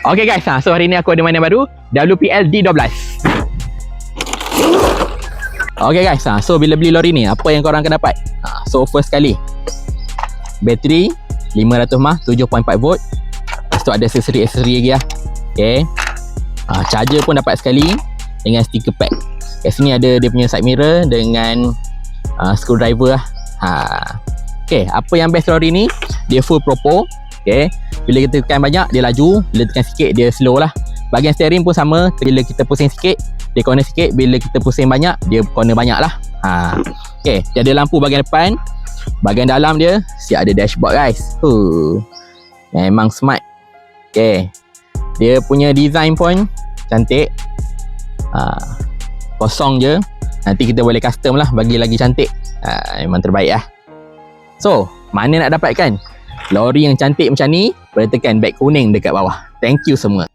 Okay guys, so hari ni aku ada mainan baru, WPL D12. Okay guys, so bila beli lori ni, apa yang korang akan dapat? So first kali, bateri 500 mAh 7.4 volt. Lepas tu ada aksesori lagi lah. Okay, charger pun dapat sekali dengan sticker pack. Kat sini ada dia punya side mirror dengan screwdriver lah. Okay, apa yang best lori ni, dia full propo. Okay, bila kita tekan banyak dia laju, bila tekan sikit dia slow lah. Bahagian steering pun sama, bila kita pusing sikit dia corner sikit, bila kita pusing banyak dia corner banyak lah. Okay, dia ada lampu bahagian depan. Bahagian dalam dia siap ada dashboard guys. Memang smart. Okay, dia punya design pun cantik. Kosong je, nanti kita boleh custom lah, bagi lagi cantik. Memang terbaik lah. So, mana nak dapatkan lori yang cantik macam ni? Boleh tekan beg kuning dekat bawah. Thank you semua.